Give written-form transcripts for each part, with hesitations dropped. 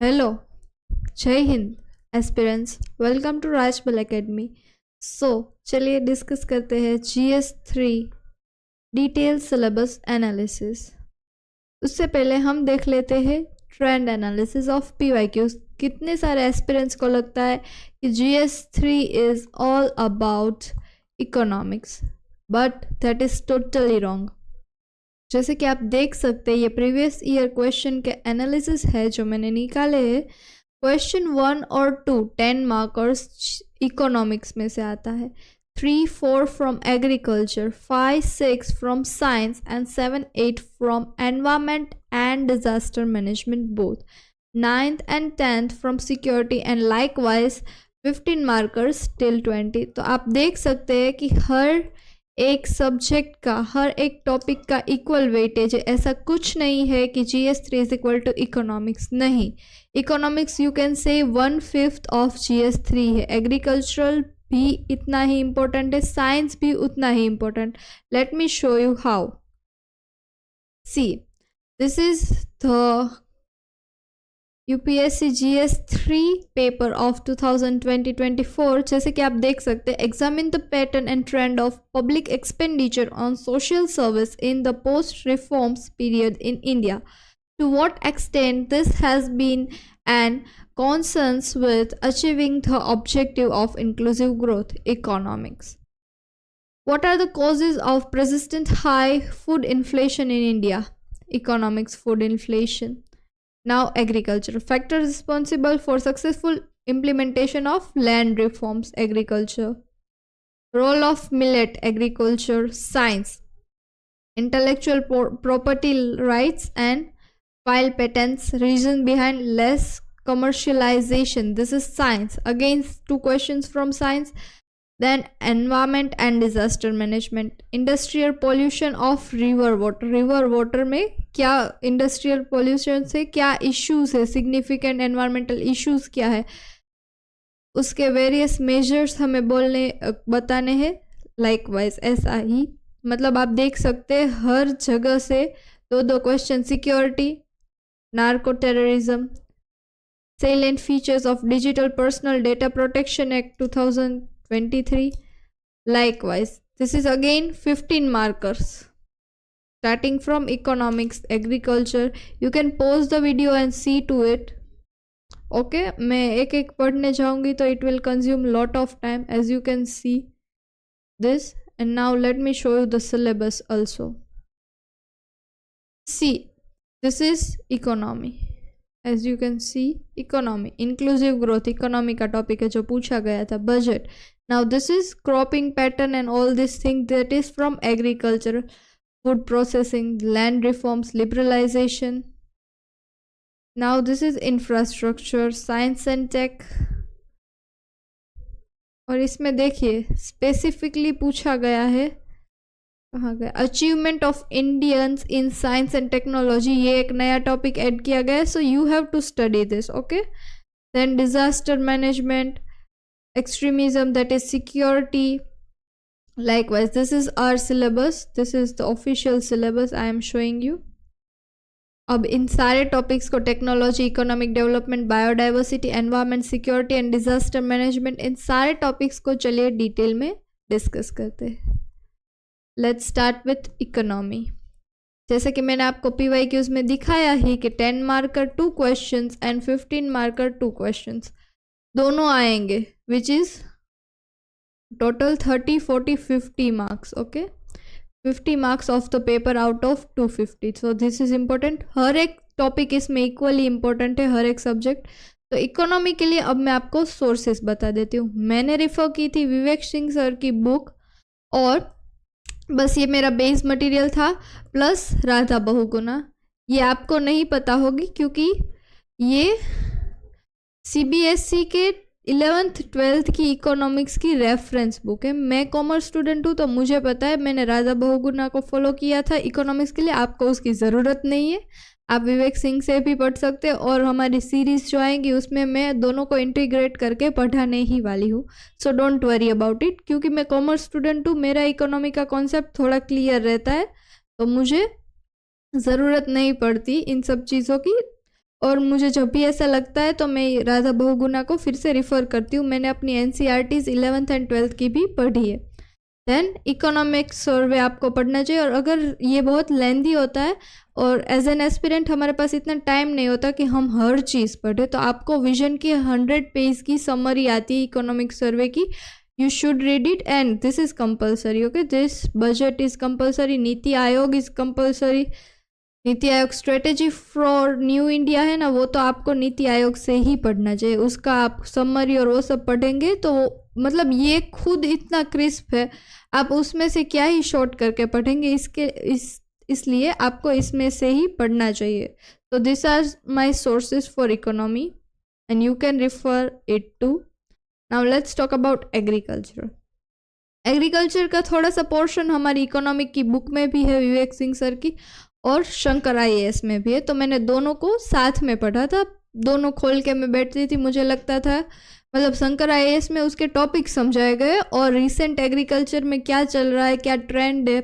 Hello, जय हिंद aspirants, welcome to Rajbal academy. चलिए डिस्कस करते हैं GS3 डिटेल सिलेबस एनालिसिस। उससे पहले हम देख लेते हैं ट्रेंड एनालिसिस ऑफ PYQs। कितने सारे एस्पिरेंट्स को लगता है कि GS3 is all about economics, but that is totally wrong. जैसे कि आप देख सकते हैं, ये प्रीवियस ईयर क्वेश्चन के एनालिसिस है जो मैंने निकाले हैं। क्वेश्चन 1 और 2 10 मार्कर्स इकोनॉमिक्स में से आता है, 3, 4 from agriculture, 5, 6 from science and 7, 8 from environment and disaster management both, 9th and 10th from security and likewise 15 markers till 20। तो आप देख सकते हैं कि हर एक सब्जेक्ट का, हर एक टॉपिक का इक्वल वेटेज है। ऐसा कुछ नहीं है कि GS3 is equal to economics, नहीं। Economics you can say 1/5 of GS3 है। एग्रीकल्चरल भी इतना ही इम्पोर्टेंट है, साइंस भी उतना ही important. Let me show you how. See, this is the UPSC GS3 paper of 2020-24। जैसे कि आप देख सकते हैं, examine the pattern and trend of public expenditure on social service in the post reforms period in India, to what extent this has been and consonance with achieving the objective of inclusive growth. Economics. What are the causes of persistent high food inflation in India? Economics, food inflation. Now, agriculture. Factors responsible for successful implementation of land reforms. Agriculture. Role of millet. Agriculture. Science. Intellectual property rights and file patents. Reason behind less commercialization. This is science. Again, 2 questions from science. Then environment and disaster management. Industrial pollution of river water. River water में क्या industrial pollution से क्या issues है, significant environmental issues क्या है, उसके various measures हमें बताने हैं। लाइकवाइज ऐसा ही, मतलब आप देख सकते हैं हर जगह से 2 question. Security, narco terrorism, salient features of Digital Personal Data Protection Act 2023. Likewise, this is again 15 markers starting from economics, agriculture. You can pause the video and see to it. Okay, मैं एक एक पढ़ने जाऊंगी तो it will consume lot of time, as you can see this. And now let me show you the syllabus also. See, this is economy. As you can see, economy, inclusive growth, economy का topic है जो पूछा गया था। Budget, now this is cropping pattern and all this thing that is from agriculture, food processing, land reforms, liberalization. Now this is infrastructure, science and tech। और इसमें देखिए specifically पूछा गया है, कहाँ गया, achievement of Indians in science and technology, ये एक नया टॉपिक ऐड किया गया है, so you have to study this. Okay, then disaster management, extremism, that is security. Likewise this is our syllabus, this is the official syllabus I am showing you. अब इन सारे topics को, technology, economic development, biodiversity, environment, security and disaster management, इन सारे topics को चलिए detail में discuss करते हैं। Let's start with economy. जैसे कि मैंने आपको PYQs में दिखाया ही कि 10 marker 2 questions and 15 marker 2 questions दोनों आएंगे, which is total 30, 40, 50 marks. Okay, 50 marks of the paper out of 250। So this is important. हर एक टॉपिक इसमें इक्वली इम्पोर्टेंट है, हर एक सब्जेक्ट। तो इकोनॉमी के लिए अब मैं आपको सोर्सेस बता देती हूँ। मैंने रिफर की थी विवेक सिंह सर की बुक, और बस ये मेरा बेस मटेरियल था, प्लस राधा बहुगुणा। ये आपको नहीं पता होगी क्योंकि ये CBSE के 11th 12th की इकोनॉमिक्स की रेफरेंस बुक है। मैं कॉमर्स स्टूडेंट हूँ तो मुझे पता है, मैंने राधा बहुगुणा को फॉलो किया था इकोनॉमिक्स के लिए। आपको उसकी ज़रूरत नहीं है, आप विवेक सिंह से भी पढ़ सकते हैं, और हमारी सीरीज़ जो आएंगी उसमें मैं दोनों को इंटीग्रेट करके पढ़ाने ही वाली हूँ। So don't worry about it, क्योंकि मैं कॉमर्स स्टूडेंट हूँ, मेरा इकोनॉमी का कॉन्सेप्ट थोड़ा क्लियर रहता है, तो मुझे ज़रूरत नहीं पड़ती इन सब चीज़ों की। और मुझे जब भी ऐसा लगता है तो मैं राधा बहुगुणा को फिर से रिफ़र करती हूँ। मैंने अपनी NCERTs 11th एंड 12th की भी पढ़ी है। देन इकोनॉमिक सर्वे आपको पढ़ना चाहिए, और अगर ये बहुत लेंदी होता है और एज एन एस्पिरेंट हमारे पास इतना टाइम नहीं होता कि हम हर चीज़ पढ़ें, तो आपको विजन की 100 पेज की समरी आती है इकोनॉमिक सर्वे की। You should read it and this is compulsory. Okay, this budget is compulsory. NITI Aayog is compulsory. NITI Aayog strategy for new India है ना, वो तो आपको नीति आयोग से ही पढ़ना चाहिए। उसका आप समरी और वो सब पढ़ेंगे तो मतलब ये खुद इतना क्रिस्प है, आप उसमें से क्या ही शॉर्ट करके पढ़ेंगे। इसलिए आपको इसमें से ही पढ़ना चाहिए। तो this are my sources for economy and you can refer it too. Now let's talk about agriculture. Agriculture का थोड़ा सा पोर्शन हमारी इकोनॉमिक की बुक में भी है, विवेक सिंह सर की, और शंकर IAS में भी है। तो मैंने दोनों को साथ में पढ़ा था, दोनों खोल के मैं बैठती थी। मुझे लगता था मतलब शंकर IAS में उसके टॉपिक समझाए गए और रिसेंट एग्रीकल्चर में क्या चल रहा है, क्या ट्रेंड है,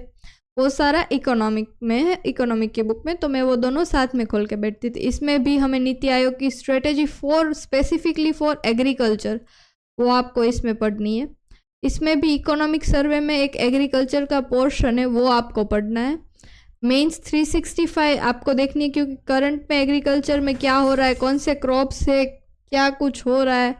वो सारा इकोनॉमिक में है, इकोनॉमिक की बुक में। तो मैं वो दोनों साथ में खोल के बैठती थी। इसमें भी हमें नीति आयोग की strategy for specifically for agriculture, वो आपको इसमें पढ़नी है। इसमें भी इकोनॉमिक सर्वे में एक एग्रीकल्चर का पोर्शन है, वो आपको पढ़ना है। मेंस 365 आपको देखनी है, क्योंकि करंट में एग्रीकल्चर में क्या हो रहा है, कौन से क्रॉप्स है, क्या कुछ हो रहा है,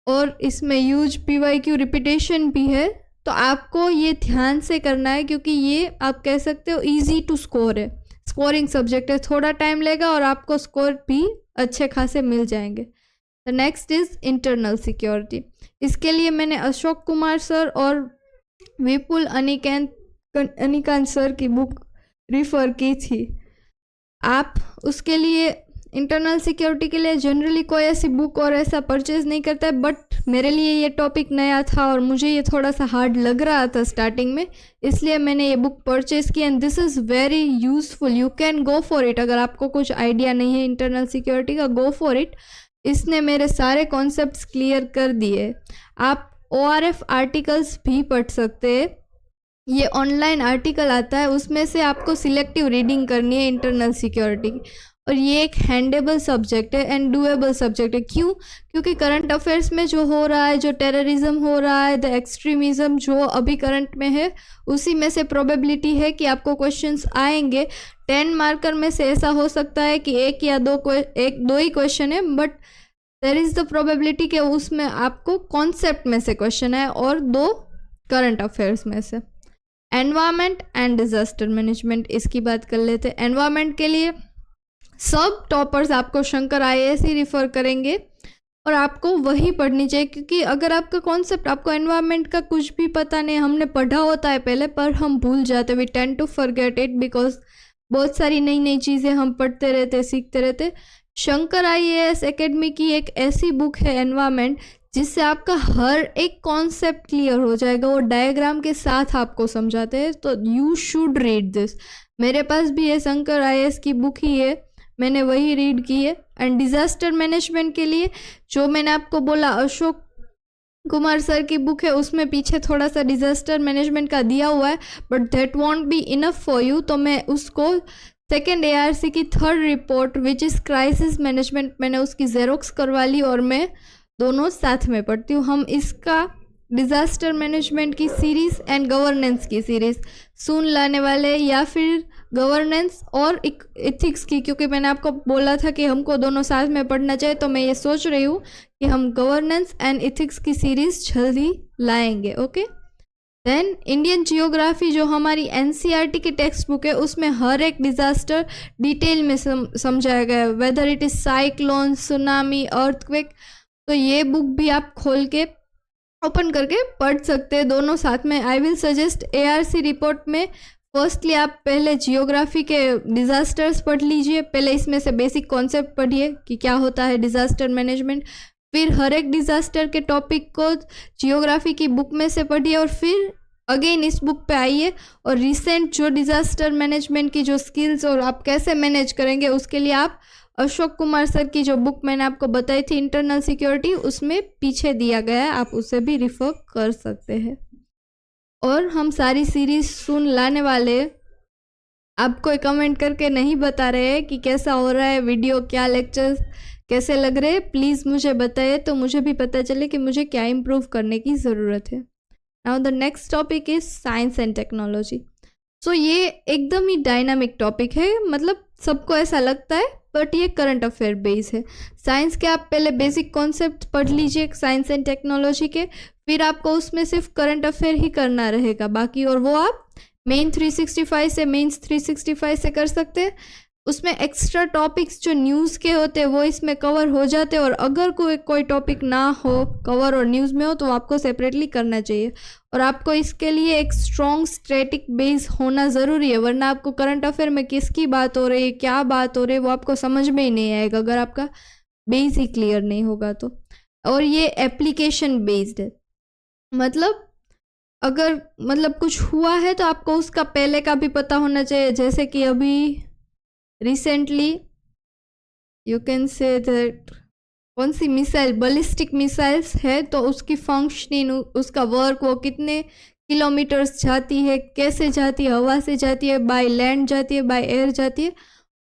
और इसमें यूज PYQ रिपीटेशन भी है। तो आपको ये ध्यान से करना है, क्योंकि ये आप कह सकते हो इजी टू स्कोर है, स्कोरिंग सब्जेक्ट है। थोड़ा टाइम लेगा और आपको स्कोर भी अच्छे खासे मिल जाएंगे। The next is internal security. इसके लिए मैंने अशोक कुमार सर और विपुल अनिकांत सर की बुक रिफ़र की थी। आप उसके लिए इंटरनल सिक्योरिटी के लिए जनरली कोई ऐसी बुक और ऐसा परचेज़ नहीं करता है, बट मेरे लिए ये टॉपिक नया था और मुझे ये थोड़ा सा हार्ड लग रहा था स्टार्टिंग में, इसलिए मैंने ये बुक परचेज़ की and this is very useful. You can go for it. अगर आपको कुछ आइडिया नहीं है इंटरनल सिक्योरिटी का, गो फॉर इट। इसने मेरे सारे कॉन्सेप्ट्स क्लियर कर दिए। आप ORF आर्टिकल्स भी पढ़ सकते हैं। ये ऑनलाइन आर्टिकल आता है, उसमें से आपको सिलेक्टिव रीडिंग करनी है इंटरनल सिक्योरिटी की, और ये एक हैंडेबल सब्जेक्ट है एंड डूएबल सब्जेक्ट है। क्यों? क्योंकि करंट अफेयर्स में जो हो रहा है, जो टेररिज्म हो रहा है, द एक्सट्रीमिज़म जो अभी करंट में है, उसी में से प्रोबेबिलिटी है कि आपको क्वेश्चंस आएंगे। 10 मार्कर में से ऐसा हो सकता है कि एक या दो ही क्वेश्चन है, but there is the probability कि उसमें आपको कॉन्सेप्ट में से क्वेश्चन है और 2 करंट अफेयर्स में से। एनवायरमेंट एंड डिजास्टर मैनेजमेंट, इसकी बात कर लेते हैं। एनवायरमेंट के लिए सब टॉपर्स आपको शंकर IAS ही रिफ़र करेंगे और आपको वही पढ़नी चाहिए, क्योंकि अगर आपका कॉन्सेप्ट, आपको एनवायरमेंट का कुछ भी पता नहीं, हमने पढ़ा होता है पहले पर हम भूल जाते, we tend to forget it because बहुत सारी नई नई चीज़ें हम पढ़ते रहते, सीखते रहते। शंकर IAS एकेडमी की एक ऐसी बुक है एनवायरमेंट, जिससे आपका हर एक कॉन्सेप्ट क्लियर हो जाएगा। वो डायग्राम के साथ आपको समझाते हैं, तो यू शुड रीड दिस। मेरे पास भी ये शंकर IAS की बुक ही है, मैंने वही रीड की है। एंड डिज़ास्टर मैनेजमेंट के लिए जो मैंने आपको बोला अशोक कुमार सर की बुक है, उसमें पीछे थोड़ा सा डिज़ास्टर मैनेजमेंट का दिया हुआ है, but that want be enough for you. तो मैं उसको सेकेंड ARC की 3rd report which is crisis management, मैंने उसकी जेरोक्स करवा ली और मैं दोनों साथ में पढ़ती हूँ। हम इसका डिज़ास्टर मैनेजमेंट की सीरीज़ एंड गवर्नेंस की सीरीज़ सुन लाने वाले, या फिर गवर्नेंस और एथिक्स की, क्योंकि मैंने आपको बोला था कि हमको दोनों साथ में पढ़ना चाहिए, तो मैं ये सोच रही हूँ कि हम गवर्नेंस एंड एथिक्स की सीरीज़ जल्दी लाएंगे। ओके, देन इंडियन जियोग्राफी जो हमारी NCERT की टेक्स्ट बुक है, उसमें हर एक डिज़ास्टर डिटेल में समझाया गया है, whether it is cyclone, tsunami, earthquake. तो ये बुक भी आप खोल के ओपन करके पढ़ सकते हैं दोनों साथ में। I will suggest ARC report में फर्स्टली आप पहले जियोग्राफी के डिज़ास्टर्स पढ़ लीजिए, पहले इसमें से बेसिक कॉन्सेप्ट पढ़िए कि क्या होता है डिज़ास्टर मैनेजमेंट, फिर हर एक डिज़ास्टर के टॉपिक को जियोग्राफी की बुक में से पढ़िए, और फिर अगेन इस बुक पे आइए और रिसेंट जो डिज़ास्टर मैनेजमेंट की जो स्किल्स और आप कैसे मैनेज करेंगे, उसके लिए आप अशोक कुमार सर की जो बुक मैंने आपको बताई थी इंटरनल सिक्योरिटी, उसमें पीछे दिया गया है, आप उसे भी रिफ़र कर सकते हैं। और हम सारी सीरीज़ सुन लाने वाले आप कोई कमेंट करके नहीं बता रहे हैं कि कैसा हो रहा है वीडियो, क्या लेक्चर्स कैसे लग रहे हैं, प्लीज़ मुझे बताइए तो मुझे भी पता चले कि मुझे क्या इम्प्रूव करने की ज़रूरत है। Now the next topic is science and technology. So ये एकदम ही डायनामिक टॉपिक है, मतलब सबको ऐसा लगता है, बट ये करंट अफेयर बेस है। साइंस के आप पहले बेसिक कॉन्सेप्ट पढ़ लीजिए साइंस एंड टेक्नोलॉजी के, फिर आपको उसमें सिर्फ करंट अफेयर ही करना रहेगा बाकी, और वो आप मेन 365 से मेंस 365 से कर सकते हैं। उसमें एक्स्ट्रा टॉपिक्स जो न्यूज़ के होते हैं वो इसमें कवर हो जाते हैं, और अगर कोई टॉपिक ना हो कवर और न्यूज़ में हो तो आपको सेपरेटली करना चाहिए। और आपको इसके लिए एक स्ट्रॉन्ग स्टैटिक बेस होना ज़रूरी है, वरना आपको करंट अफेयर में किसकी बात हो रही है, क्या बात हो रही है, वो आपको समझ में ही नहीं आएगा अगर आपका बेस ही क्लियर नहीं होगा तो। और ये एप्लीकेशन बेस्ड है, मतलब अगर कुछ हुआ है तो आपको उसका पहले का भी पता होना चाहिए। जैसे कि अभी recently you can say that कौन सी मिसाइल, बैलिस्टिक मिसाइल्स है, तो उसकी फंक्शनिंग, उसका वर्क, वो कितने किलोमीटर्स जाती है, कैसे जाती है, हवा से जाती है, बाय लैंड जाती है, बाय एयर जाती है,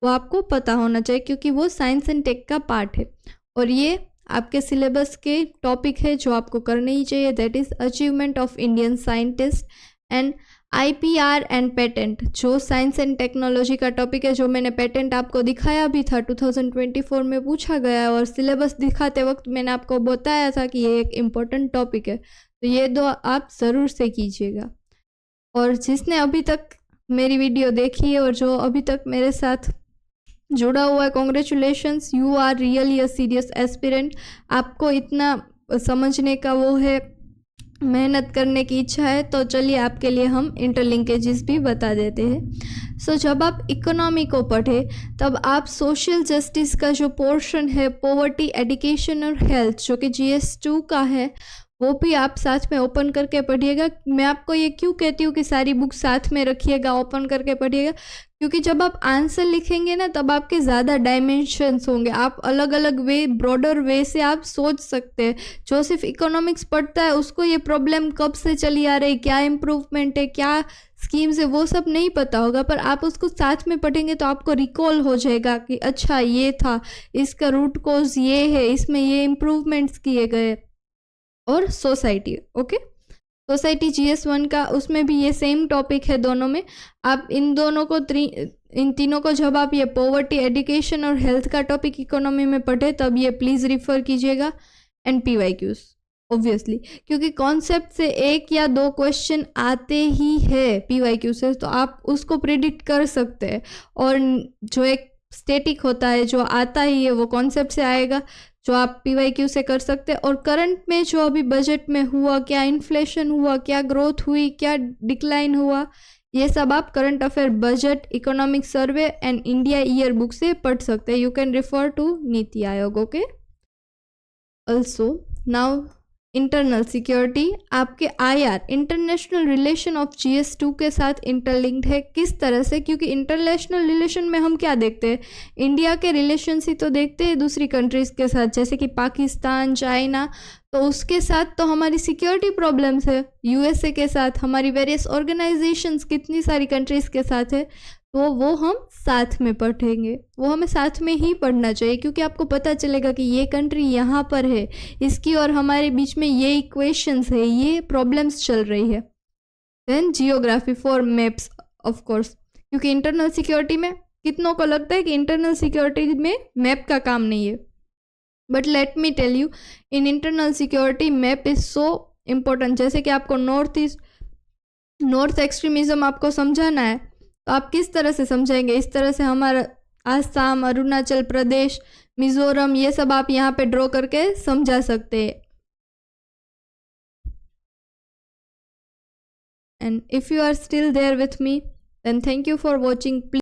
वो आपको पता होना चाहिए क्योंकि वो साइंस एंड टेक का पार्ट है। और ये आपके सिलेबस के टॉपिक है जो आपको करने ही चाहिए, that is achievement of Indian scientist and IPR and patent, जो साइंस एंड टेक्नोलॉजी का टॉपिक है, जो मैंने पेटेंट आपको दिखाया भी था 2024 में पूछा गया है, और सिलेबस दिखाते वक्त मैंने आपको बताया था कि ये एक इम्पोर्टेंट टॉपिक है, तो ये दो आप ज़रूर से कीजिएगा। और जिसने अभी तक मेरी वीडियो देखी है और जो अभी तक मेरे साथ जुड़ा हुआ है, congratulations, you are really a serious aspirant. आपको इतना समझने का वो है, मेहनत करने की इच्छा है, तो चलिए आपके लिए हम इंटरलिंकेजेस भी बता देते हैं। सो जब आप इकोनॉमी को पढ़े तब आप सोशल जस्टिस का जो पोर्शन है, पॉवर्टी, एजुकेशन और हेल्थ, जो कि GS2 का है, वो भी आप साथ में ओपन करके पढ़िएगा। मैं आपको ये क्यों कहती हूँ कि सारी बुक साथ में रखिएगा, ओपन करके पढ़िएगा, क्योंकि जब आप आंसर लिखेंगे ना तब आपके ज़्यादा डायमेंशंस होंगे, आप अलग अलग वे, ब्रॉडर वे से आप सोच सकते हैं। जो सिर्फ इकोनॉमिक्स पढ़ता है उसको ये प्रॉब्लम कब से चली आ रही, क्या इम्प्रूवमेंट है, क्या स्कीम्स है, वो सब नहीं पता होगा, पर आप उसको साथ में पढ़ेंगे तो आपको रिकॉल हो जाएगा कि अच्छा ये था, इसका रूट कॉज ये है, इसमें ये इम्प्रूवमेंट्स किए गए। और सोसाइटी, ओके, सोसाइटी GS1 का, उसमें भी ये सेम टॉपिक है दोनों में। आप इन दोनों को इन तीनों को जब आप ये पॉवर्टी, एजुकेशन और हेल्थ का टॉपिक इकोनॉमी में पढ़े तब ये प्लीज़ रिफ़र कीजिएगा। एंड PYQs ऑब्वियसली, क्योंकि कॉन्सेप्ट से एक या दो क्वेश्चन आते ही है PYQ से, तो आप उसको प्रिडिक्ट कर सकते हैं। और जो एक स्टैटिक होता है जो आता ही है वो कॉन्सेप्ट से आएगा, जो आप PYQ से कर सकते हैं। और करंट में जो अभी बजट में हुआ, क्या इन्फ्लेशन हुआ, क्या ग्रोथ हुई, क्या डिक्लाइन हुआ, ये सब आप current affair, budget, economic survey and India year book से पढ़ सकते हैं। You can refer to NITI Aayog, okay. Also now internal security, आपके IR, international relation of GS2 के साथ इंटरलिंक्ड है। किस तरह से, क्योंकि इंटरनेशनल रिलेशन में हम क्या देखते हैं, इंडिया के रिलेशंस ही तो देखते हैं दूसरी कंट्रीज़ के साथ, जैसे कि पाकिस्तान, चाइना, तो उसके साथ तो हमारी सिक्योरिटी प्रॉब्लम्स है। USA के साथ हमारी वेरियस ऑर्गेनाइजेशंस कितनी सारी कंट्रीज़ के साथ है, तो वो हम साथ में पढ़ेंगे, वो हमें साथ में ही पढ़ना चाहिए, क्योंकि आपको पता चलेगा कि ये कंट्री यहाँ पर है, इसकी और हमारे बीच में ये इक्वेशंस है, ये प्रॉब्लम्स चल रही है। Then geography for maps, of course, क्योंकि इंटरनल सिक्योरिटी में कितनों को लगता है कि इंटरनल सिक्योरिटी में मैप का काम नहीं है, but let me tell you, in internal security map is so important. जैसे कि आपको नॉर्थ एक्सट्रीमिज़म आपको समझाना है, तो आप किस तरह से समझाएंगे, इस तरह से हमारा आसाम, अरुणाचल प्रदेश, मिजोरम, ये सब आप यहाँ पे ड्रॉ करके समझा सकते हैं। And if you are still there with me, then thank you for watching.